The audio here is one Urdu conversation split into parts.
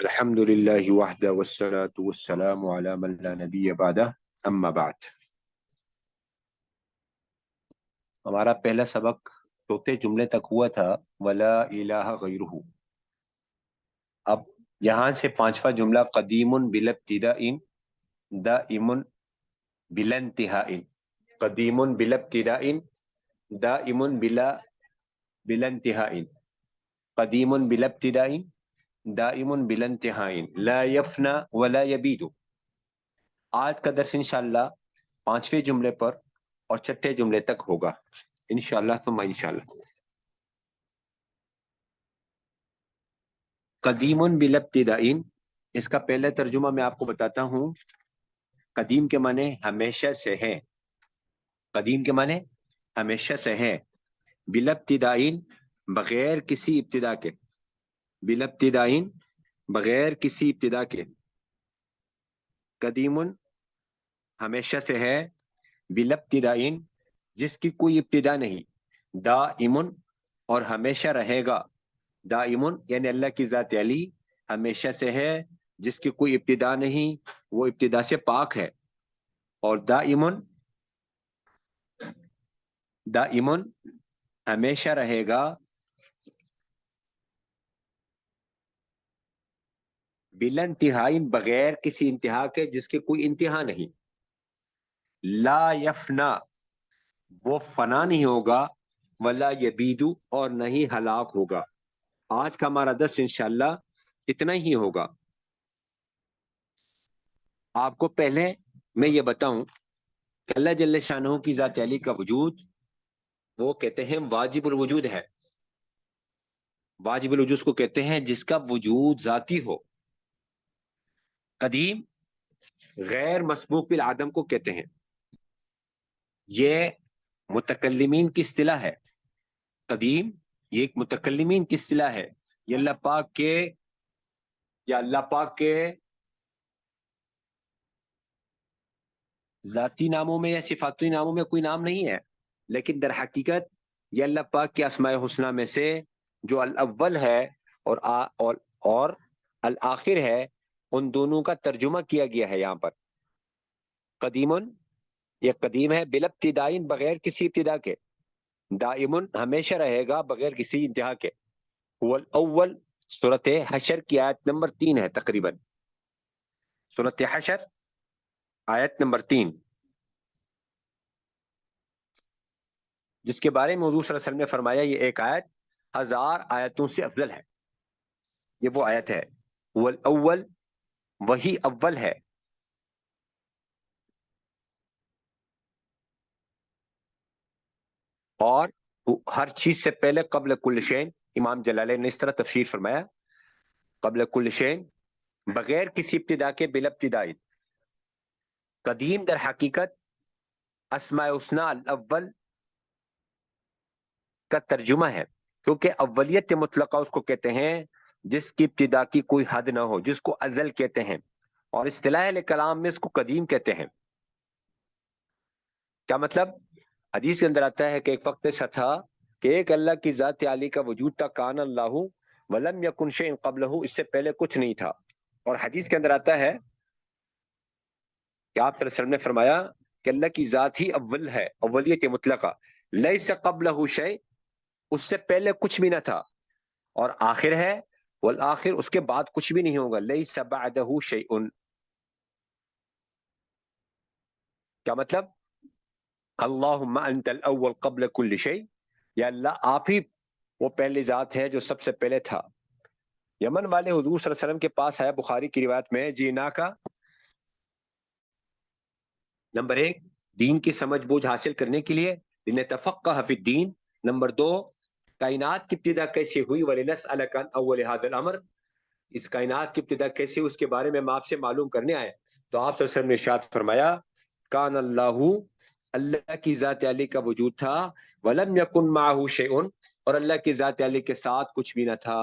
الحمد للہ وحدہ والصلاة والسلام علی من لا نبی بعدہ اما بعد۔ ہمارا پہلا سبق چوتھے جملے تک ہوا تھا ولا الہ غیرہ۔ اب یہاں سے پانچواں جملہ قدیم بلا ابتداء دائم بلا انتہاء، قدیم بلا ابتداء دائم بلا انتہاء، قدیم بلا ابتداء دائم بلا انتہاء لا یفنا ولا یبید۔ آج کا درس انشاءاللہ پانچویں جملے پر اور چھٹے جملے تک ہوگا انشاءاللہ ثم انشاءاللہ۔ قدیم بلا ابتداء، اس کا پہلا ترجمہ میں آپ کو بتاتا ہوں۔ قدیم کے معنی ہمیشہ سے ہے، قدیم کے معنی ہمیشہ سے ہے، بلا ابتداء بغیر کسی ابتدا کے، بلا ابتداء بغیر کسی ابتدا کے، قدیم ہمیشہ سے ہے، بلا ابتداء جس کی کوئی ابتدا نہیں، دائم اور ہمیشہ رہے گا، دائم یعنی اللہ کی ذات علی ہمیشہ سے ہے جس کی کوئی ابتدا نہیں، وہ ابتدا سے پاک ہے، اور دائم دائم ہمیشہ رہے گا بلا انتہائی بغیر کسی انتہا کے، جس کی کوئی انتہا نہیں، لا یفنا وہ فنا نہیں ہوگا، ولا یبیدو اور نہیں ہلاک ہوگا۔ آج کا ہمارا درس انشاءاللہ اتنا ہی ہوگا۔ آپ کو پہلے میں یہ بتاؤں کہ اللہ جل شانہ کی ذات علی کا وجود وہ کہتے ہیں واجب الوجود ہے، واجب الوجود کو کہتے ہیں جس کا وجود ذاتی ہو۔ قدیم غیر مسبوق بالعدم کو کہتے ہیں، یہ متکلمین کی اصطلاح ہے۔ قدیم یہ ایک متکلمین کی اصطلاح ہے، یہ اللہ پاک کے یا اللہ پاک کے ذاتی ناموں میں یا صفاتی ناموں میں کوئی نام نہیں ہے، لیکن در حقیقت یہ اللہ پاک کے اسماء حسنہ میں سے جو الاول ہے اور الآخر ہے، ان دونوں کا ترجمہ کیا گیا ہے یہاں پر۔ قدیمن یہ قدیم ہے، بلا ابتدائن بغیر کسی ابتدا کے، دائمن ہمیشہ رہے گا بغیر کسی انتہا کے، هو الاول سورۃ حشر کی آیت نمبر 3 ہے تقریباً، سورۃ حشر آیت نمبر 3، جس کے بارے میں حضور صلی اللہ علیہ وسلم نے فرمایا یہ ایک آیت 1000 آیتوں سے افضل ہے۔ یہ وہ آیت ہے، هو الاول وہی اول ہے، اور ہر چیز سے پہلے، قبل کل شین، امام جلالین نے اس طرح تفسیر فرمایا، قبل کل شین بغیر کسی ابتدا کے، بلا ابتدائی۔ قدیم در حقیقت اسماء حسنہ الاول کا ترجمہ ہے، کیونکہ اولیت مطلقہ اس کو کہتے ہیں جس کی ابتدا کی کوئی حد نہ ہو، جس کو ازل کہتے ہیں، اور اصطلاح کلام میں اس کو قدیم کہتے ہیں۔ کیا مطلب؟ حدیث کے اندر آتا ہے کہ ایک وقت ایسا تھا کہ ایک اللہ کی ذات عالی کا وجود تھا، کان اللہ ولم یکن شیء قبلہ، اس سے پہلے کچھ نہیں تھا۔ اور حدیث کے اندر آتا ہے کہ آپ صلی اللہ علیہ وسلم نے فرمایا کہ اللہ کی ذات ہی اول ہے، اولیت مطلقہ، لیس قبلہ شیء، اس سے پہلے کچھ بھی نہ تھا، اور آخر ہے، والآخر اس کے بعد کچھ بھی نہیں ہوگا، لیس بعدہ شیء۔ کیا مطلب؟ اللہم انت الاول قبل کل شیء، یا اللہ آپ ہی وہ پہلی ذات ہے جو سب سے پہلے تھا۔ یمن والے حضور صلی اللہ علیہ وسلم کے پاس آیا، بخاری کی روایت میں، جینا کا نمبر 1 دین کی سمجھ بوجھ حاصل کرنے کے لیے، لنتفقہ فی الدین، نمبر 2 کائنات کی ابتدا کیسے ہوئی، وَلِنَسْأَلَكَ عَنْ أَوَّلِ هَذَا الْأَمْرِ، اس کائنات کی ابتدا کیسے ہوئی اس کے بارے میں ہم آپ سے معلوم کرنے آئے۔ تو آپ صلی اللہ علیہ وسلم نے ارشاد فرمایا، کان اللہ، اللہ کی ذات علی کا وجود تھا، ولم یکن معہ شیء، اور اللہ کی ذات علی کے ساتھ کچھ بھی نہ تھا،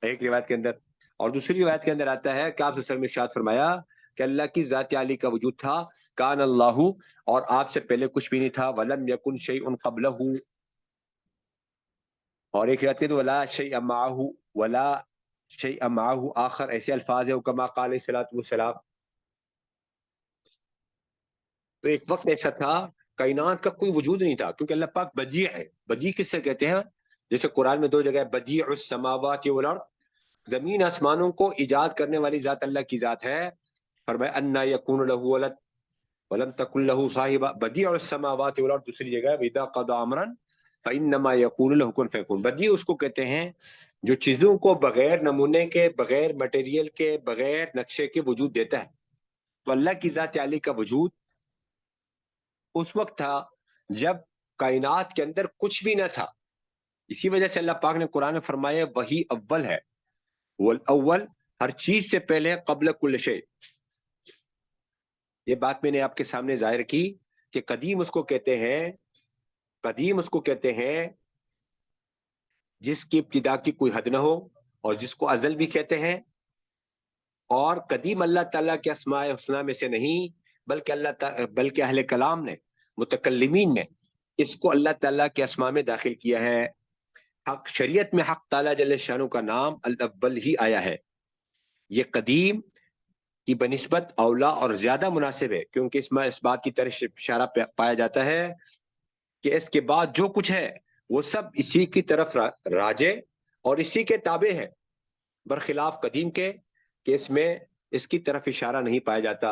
ایک روایت کے اندر۔ اور دوسری روایت کے اندر آتا ہے کہ آپ صلی اللہ علیہ وسلم نے ارشاد فرمایا کہ اللہ کی ذات علی کا وجود تھا، کان اللہ، اور آپ سے پہلے کچھ بھی نہیں تھا، ولم یکن شیء قبلہ، اور ایک روایت ہے ولا شیء معہ، ولا شیئا معه آخر، ایسے الفاظ ہیں کما قال علیہ الصلوۃ والسلام. تو ایک وقت ایسا تھا کائنات کا کوئی وجود نہیں تھا، کیونکہ اللہ پاک بدیع ہے. بدیع کس سے کہتے ہیں؟ جیسے قرآن میں 2 جگہ بدیع السماوات والارض، زمین آسمانوں کو ایجاد کرنے والی ذات اللہ کی ذات ہے. فرمایا انا یکون له ولد ولم تکن له صاحبہ. بدیع السماوات والارض دوسری جگہ اذا قضى امرا فانما یقول له کن فیکون. بدیع اس کو کہتے ہیں جو چیزوں کو بغیر نمونے کے، بغیر مٹیریل کے، بغیر نقشے کے وجود دیتا ہے. تو اللہ کی ذات عالی کا وجود اس وقت تھا جب کائنات کے اندر کچھ بھی نہ تھا. اسی وجہ سے اللہ پاک نے قرآن میں فرمایا وہی اول ہے، والاول ہر چیز سے پہلے، قبل کل شیء. یہ بات میں نے آپ کے سامنے ظاہر کی کہ قدیم اس کو کہتے ہیں، قدیم اس کو کہتے ہیں جس کی ابتدا کی کوئی حد نہ ہو، اور جس کو ازل بھی کہتے ہیں. اور قدیم اللہ تعالیٰ کے اسماء حسنہ میں سے نہیں، بلکہ اہل کلام نے، متکلمین نے اس کو اللہ تعالیٰ کے اسماء میں داخل کیا ہے. حق شریعت میں حق تعالیٰ جل شانہ کا نام الاول ہی آیا ہے. یہ قدیم کی بنسبت اولا اور زیادہ مناسب ہے، کیونکہ اس میں اس بات کی طرف اشارہ پایا جاتا ہے کہ اس کے بعد جو کچھ ہے وہ سب اسی کی طرف راجع اور اسی کے تابع ہے، برخلاف قدیم کے کہ اس میں اس کی طرف اشارہ نہیں پایا جاتا.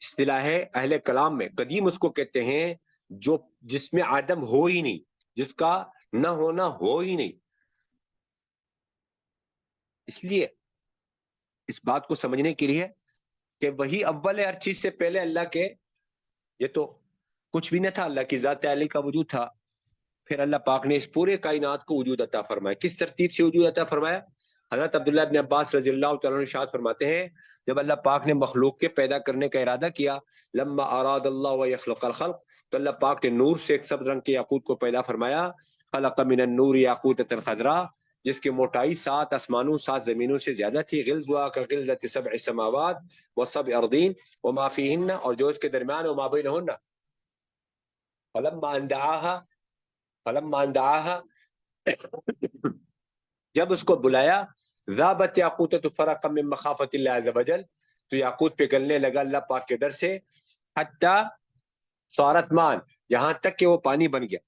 اصطلاح اہل کلام میں قدیم اس کو کہتے ہیں جو جس میں عدم ہو ہی نہیں، جس کا نہ ہونا ہو ہی نہیں. اس لیے اس بات کو سمجھنے کے لیے کہ وہی اول ہے ہر چیز سے پہلے اللہ کے، یہ تو کچھ بھی نہ تھا، اللہ کی ذات عالی کا وجود تھا. پھر اللہ پاک نے اس پورے کائنات کو وجود عطا فرمایا. کس ترتیب سے وجود عطا فرمایا؟ حضرت عبداللہ ابن عباس رضی اللہ تعالیٰ عنہ ارشاد فرماتے ہیں جب اللہ پاک نے مخلوق کے پیدا کرنے کا ارادہ کیا، لما اراد اللہ یخلق الخلق، تو اللہ پاک نے نور سے ایک سبز رنگ کے یاقوت کو پیدا فرمایا. خلق من النور یاقوتۃ خضراء، جس کی موٹائی 7 آسمانوں 7 زمینوں سے زیادہ تھی. غلظها كغلظة 7 سماوات و7 ارضین وما فیہن، اور جو اس کے درمیان وما بینہن. فلما ان دعاها، جب اس کو بلایا، ذابت یاقوتۃ فرقا من مخافۃ اللہ عز وجل، تو یاقوت پگھلنے لگا اللہ پاک کے ڈر سے. حتی صارت مان، یہاں تک کہ وہ پانی بن گیا.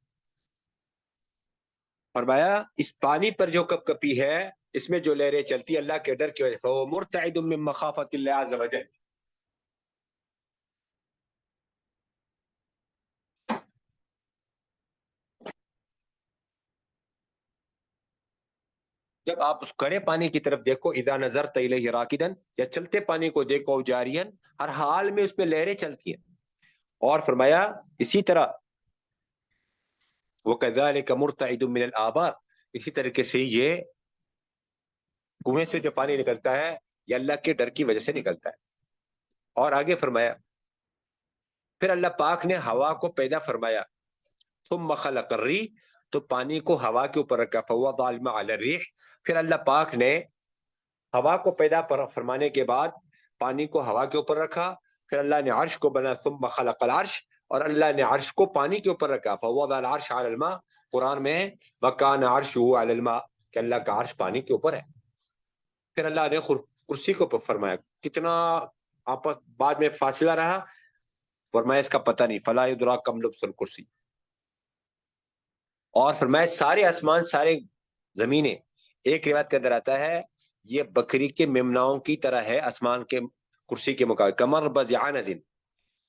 فرمایا اس پانی پر جو کپ کپی ہے، اس میں جو لہریں چلتی اللہ کے ڈر کی وجہ سے، فهو مرتعد من مخافۃ اللہ عز وجل. جب آپ اس کڑے پانی کی طرف دیکھو، اذا نظرت الیہ راکدا، یا چلتے پانی کو دیکھو، جاریا، ہر حال میں اس میں لہریں چلتی ہیں. اور فرمایا اسی طرح وَكَذَلِكَ مُرْتَعِدٌ مِّنَ الْآبَارِ، اسی طریقے سے یہ کنویں سے جو پانی نکلتا ہے یہ اللہ کے ڈر کی وجہ سے نکلتا ہے. اور آگے فرمایا پھر اللہ پاک نے ہوا کو پیدا فرمایا، ثم خلق الريح، تو پانی کو ہوا کے اوپر رکھا، فوضع الماء على الريح. پھر اللہ پاک نے ہوا کو پیدا فرمانے کے بعد پانی کو ہوا کے اوپر رکھا. پھر اللہ نے عرش کو بنا، ثم خلق العرش، اور اللہ نے عرش کو پانی کے اوپر رکھا، فوضع العرش على الماء. قرآن میں وَكَانَ عَرْشُهُ عَلَى الْمَاء، کہ اللہ کا عرش پانی کے اوپر ہے. پھر اللہ نے کرسی کو فرمایا. کتنا آپس بعد میں فاصلہ رہا، فرمایا اس کا پتہ نہیں، فلا يدراک کم لبث الکرسی. اور فرمایا سارے آسمان سارے زمینیں، ایک روایت کے اندر آتا ہے یہ بکری کے ممناؤں کی طرح ہے آسمان کے کرسی کے مقابلے، کمر بزعنز.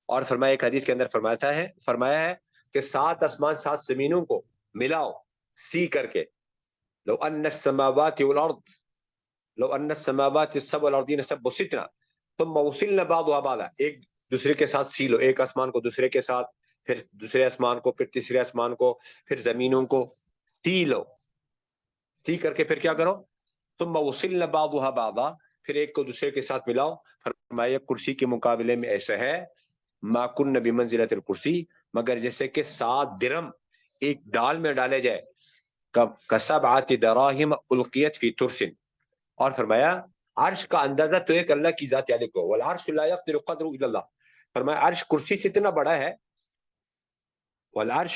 اور فرمایا ایک حدیث کے اندر فرمایا ہے کہ 7 آسمان 7 زمینوں کو ملاؤ سی کر کے، لو ان السماوات والارض لو ان السماوات السبع والارضین سب بسطنا ثم وصلنا بعضها بعضا، ایک دوسرے کے ساتھ سی لو، ایک آسمان کو دوسرے کے ساتھ، پھر دوسرے آسمان کو، پھر تیسرے آسمان کو، پھر زمینوں کو سی لو. سی کر کے پھر کیا کرو، ثم وصلنا بعضها بعضا، پھر ایک کو دوسرے کے ساتھ ملاؤ. فرمایا کرسی کے مقابلے میں ایسا ہے، ما کن بمنزلۃ الکرسی، مگر جیسے کہ 7 درم ایک ڈال میں ڈالے جائے، کسبعۃ دراہم القیت فی ترس. اور فرمایا عرش کا اندازہ تو ایک اللہ کی ذات علی کو، والعرش لا يقدر قدر الا اللہ. فرمایا عرش کرسی سے اتنا بڑا ہے، والعرش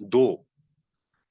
2,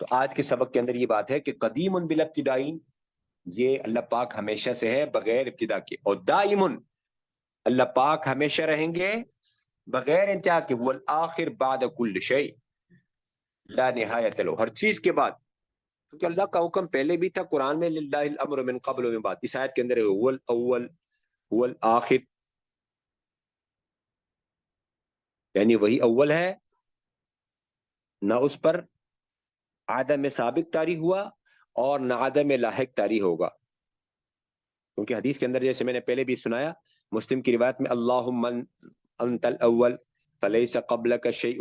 تو آج کے سبق کے اندر یہ بات ہے کہ قدیم بلا ابتدائین، یہ اللہ پاک ہمیشہ سے ہے بغیر ابتدا کے، اور دائم اللہ پاک ہمیشہ رہیں گے بغیر انتہا کے، وہ الآخر بعد کل شیء لا نہایت لہ، ہر چیز کے بعد، کیونکہ اللہ کا حکم پہلے بھی تھا قرآن میں للہ الامر من قبل و من بعد، اس آیت کے اندر هو الاول هو الآخر، یعنی وہی اول ہے، نہ اس پر عدم سابق طاری ہوا اور نہ عدم لاحق طاری ہوگا، کیونکہ حدیث کے اندر جیسے میں نے پہلے بھی سنایا، مسلم کی روایت میں اللہم انت الاول فلیس قبلک شیء،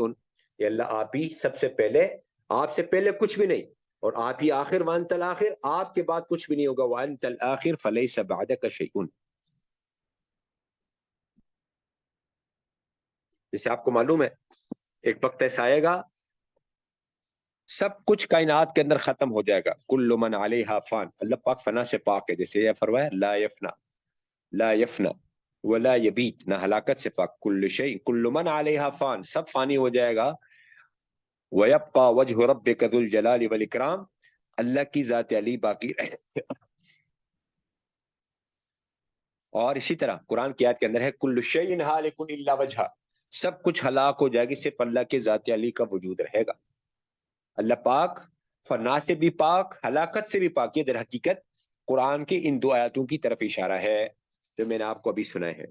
یہ اللہ آپ ہی سب سے پہلے، آپ سے پہلے کچھ بھی نہیں، اور آپ ہی آخر وانت الاخر، آپ کے بعد کچھ بھی نہیں ہوگا، وانت الاخر فلیس بعدک شیء، جیسے آپ کو معلوم ہے ایک وقت ایسا آئے گا سب کچھ کائنات کے اندر ختم ہو جائے گا، کل من علیہا فان، اللہ پاک فنا سے پاک ہے، جیسے یہ فرمایا لا یفنا، لا یفنا ولا یبیت، نہ ہلاکت سے پاک، کل شیء کل من علیہا فان، سب فانی ہو جائے گا، وَيَبْقَى وَجْهُ رَبِّكَ ذُو الْجَلَالِ وَالْإِكْرَامِ، اللہ کی ذات علی باقی رہے، اور اسی طرح قرآن کی آیت کے اندر ہے کل شیء ہالک الا وجہہ، سب کچھ ہلاک ہو جائے گی صرف اللہ کے ذات علی کا وجود رہے گا، اللہ پاک فنا سے بھی پاک، ہلاکت سے بھی پاک، یہ در حقیقت قرآن کی ان دو آیاتوں کی طرف اشارہ ہے جو میں نے آپ کو ابھی سنا ہے،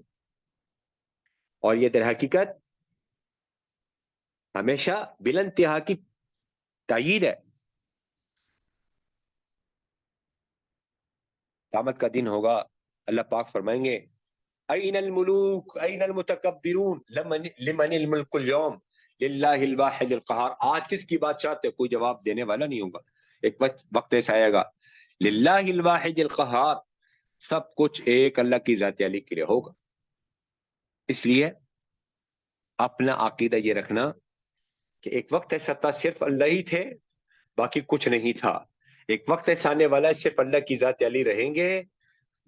اور یہ در حقیقت ہمیشہ بلا انتہا کی تائید ہے، قیامت کا دن ہوگا، اللہ پاک فرمائیں گے این الملوک این المتکبرون لمن الملک اليوم للہ الواحد القہار، آج کس کی بات چاہتے، کوئی جواب دینے والا نہیں ہوگا، ایک وقت ایسا آئے گا للہ الواحد القہار، سب کچھ ایک اللہ کی ذات علی کے لیے ہوگا، اس لیے اپنا عقیدہ یہ رکھنا کہ ایک وقت ایسا تھا صرف اللہ ہی تھے، باقی کچھ نہیں تھا، ایک وقت ایسا آنے والا ہے صرف اللہ کی ذات علی رہیں گے،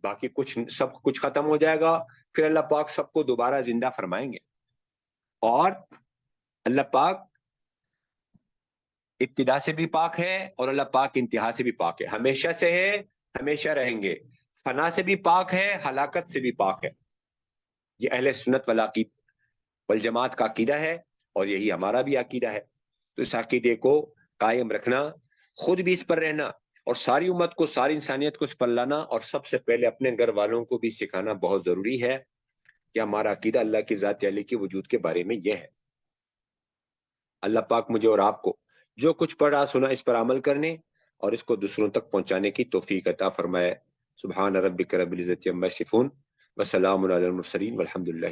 باقی کچھ سب کچھ ختم ہو جائے گا، پھر اللہ پاک سب کو دوبارہ زندہ فرمائیں گے، اور اللہ پاک ابتدا سے بھی پاک ہے اور اللہ پاک انتہا سے بھی پاک ہے، ہمیشہ سے ہے، ہمیشہ رہیں گے، فنا سے بھی پاک ہے، ہلاکت سے بھی پاک ہے، یہ اہل سنت والجماعت کا عقیدہ ہے، اور یہی ہمارا بھی عقیدہ ہے، تو اس عقیدے کو قائم رکھنا، خود بھی اس پر رہنا، اور ساری امت کو، ساری انسانیت کو اس پر لانا، اور سب سے پہلے اپنے گھر والوں کو بھی سکھانا بہت ضروری ہے کہ ہمارا عقیدہ اللہ کی ذات علی کے وجود کے بارے میں یہ ہے۔ اللہ پاک مجھے اور آپ کو جو کچھ پڑھا سنا اس پر عمل کرنے اور اس کو دوسروں تک پہنچانے کی توفیق عطا فرمائے۔ سبحان ربک رب العزت عما یصفون وسلام علی المرسلین والحمد للہ۔